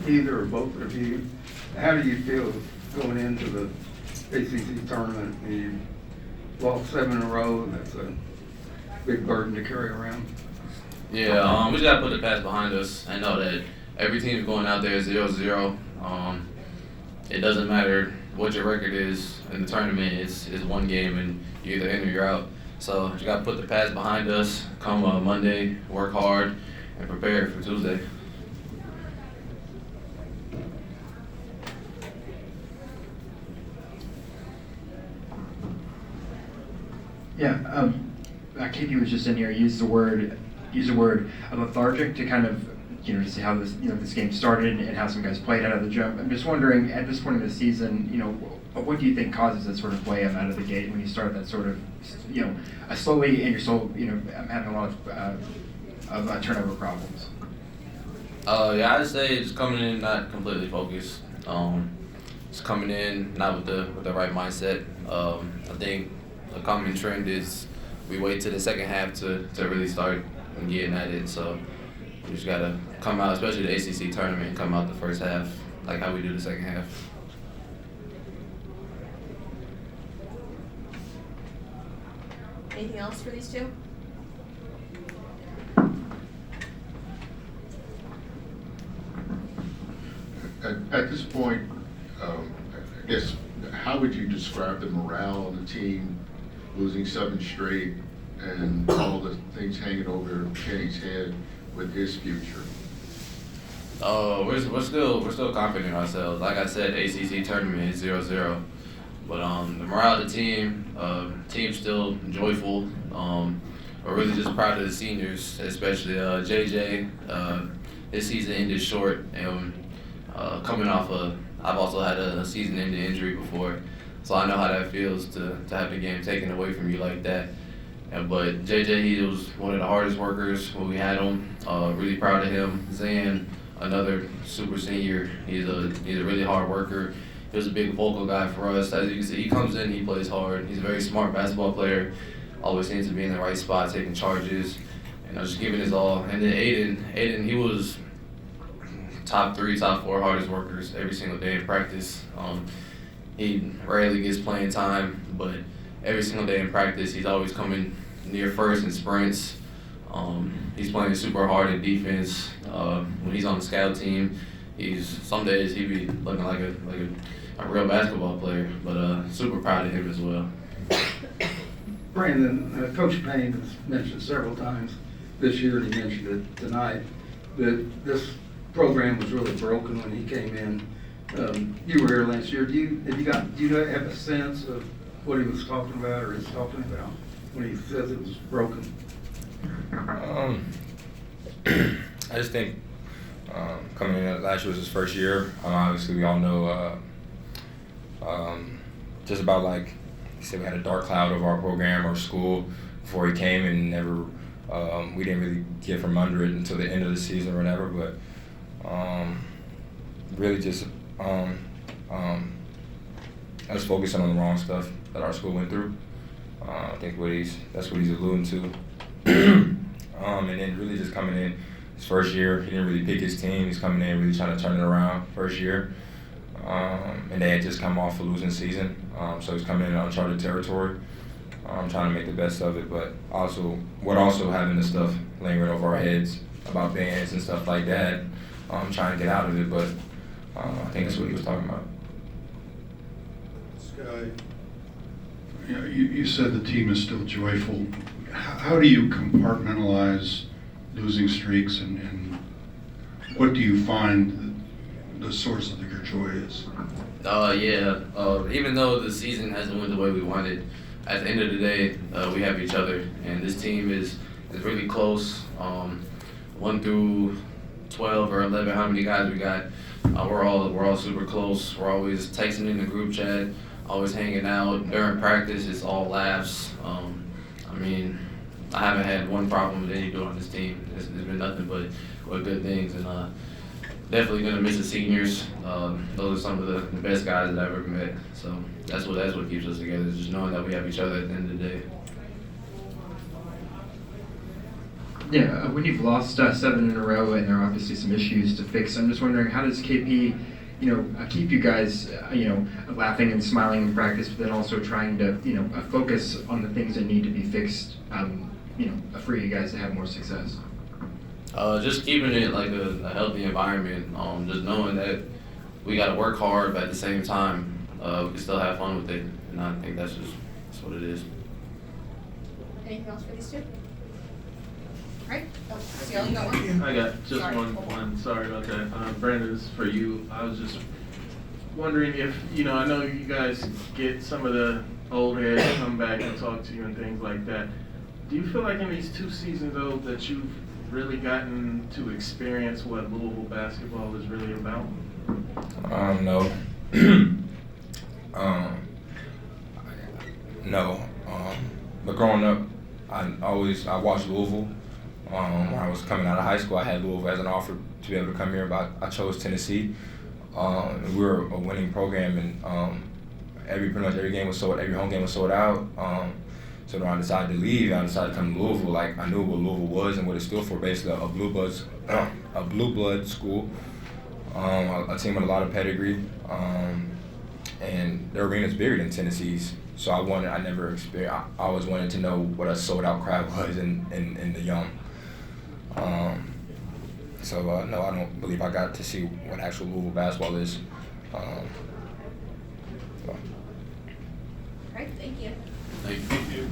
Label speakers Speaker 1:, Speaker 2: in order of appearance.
Speaker 1: either or both of you, how do you feel going into the ACC tournament? You lost 7 in a row, and that's a big burden to carry around.
Speaker 2: Yeah, we just got to put the past behind us and know that every team's going out there 0-0. It doesn't matter what your record is in the tournament. It's one game, and you're either in or you're out. So you got to put the past behind us, come Monday, work hard, and prepare for Tuesday.
Speaker 3: Yeah, KP was just in here. Used the word lethargic to kind of, to see how this, this game started and how some guys played out of the jump. I'm just wondering, at this point in the season, what do you think causes that sort of play out of the gate when you start that sort of, slowly and you're still, having a lot of turnover problems?
Speaker 2: Yeah, I'd say just coming in not completely focused. Just coming in not with the right mindset. I think the common trend is we wait till the second half to really start getting at it. So we just gotta come out, especially the ACC tournament, come out the first half like how we do the second half.
Speaker 4: Anything else for these two?
Speaker 5: At this point, I guess, how would you describe the morale of the team, losing 7 straight, and all the things hanging over Kenny's head with his future?
Speaker 2: We're still confident in ourselves. Like I said, ACC tournament is 0-0, but the morale of the team's still joyful. We're really just proud of the seniors, especially JJ. His season ended short, and coming off I've also had a season-ending injury before, so I know how that feels to have the game taken away from you like that. But JJ, he was one of the hardest workers when we had him. Really proud of him. Zan, another super senior. He's a really hard worker. He was a big vocal guy for us. As you can see, he comes in, he plays hard. He's a very smart basketball player. Always seems to be in the right spot, taking charges, and just giving his all. And then Aiden, he was top 3, top 4 hardest workers every single day in practice. He rarely gets playing time, but every single day in practice, he's always coming near first in sprints. He's playing super hard in defense. When he's on the scout team, some days he be looking like a real basketball player. But super proud of him as well.
Speaker 1: Brandon, Coach Payne has mentioned several times this year, and he mentioned it tonight, that this program was really broken when he came in. You were here last year. Do you have a sense of what he was talking about or is talking about when he says it was broken?
Speaker 6: I just think coming in last year was his first year. Obviously, we all know just about, like you said, we had a dark cloud over our program or school before he came, and never we didn't really get from under it until the end of the season or whatever. But really just I was focusing on the wrong stuff that our school went through. I think that's what he's alluding to. And then really just coming in his first year, he didn't really pick his team. He's coming in really trying to turn it around first year. And they had just come off a losing season. So he's coming in uncharted territory. Trying to make the best of it, but we're also having this stuff lingering over our heads about bans and stuff like that. Trying to get out of it, but I think that's what he was talking about.
Speaker 7: Sky, you said the team is still joyful. How do you compartmentalize losing streaks, and what do you find the source of your joy is?
Speaker 2: Even though the season hasn't went the way we wanted, at the end of the day, we have each other, and this team is really close. 1 through 12 or 11, how many guys we got? We're all super close. We're always texting in the group chat, always hanging out. During practice, it's all laughs. I haven't had one problem with any dude on this team. It's been nothing but good things, and definitely gonna miss the seniors. Those are some of the best guys that I've ever met. So that's what keeps us together, is just knowing that we have each other at the end of the day.
Speaker 3: Yeah, when you've lost 7 in a row and there are obviously some issues to fix, I'm just wondering, how does KP, keep you guys, laughing and smiling in practice, but then also trying to, focus on the things that need to be fixed, for you guys to have more success?
Speaker 2: Just keeping it like a healthy environment. Just knowing that we got to work hard, but at the same time, we can still have fun with it. And I think that's what it is.
Speaker 4: Anything else for these two? Right? Oh, Seal, you got one?
Speaker 8: I got just
Speaker 4: Sorry.
Speaker 8: one. Sorry about that. Brandon, this is for you. I was just wondering if, I know you guys get some of the old heads come back and talk to you and things like that. Do you feel like in these 2 seasons, though, that you've really gotten to experience what Louisville basketball is really about?
Speaker 6: No. No. But growing up, I watched Louisville. When I was coming out of high school, I had Louisville as an offer to be able to come here, but I chose Tennessee. We were a winning program, and pretty much every home game was sold out. So when I decided to leave, I decided to come to Louisville. Like, I knew what Louisville was and what it stood for, basically a blue blood school, a team with a lot of pedigree, and their arena's bigger than Tennessee's. So I always wanted to know what a sold out crowd was in the Yum. No, I don't believe I got to see what actual Louisville basketball is.
Speaker 4: All right, thank you.
Speaker 2: Thank you.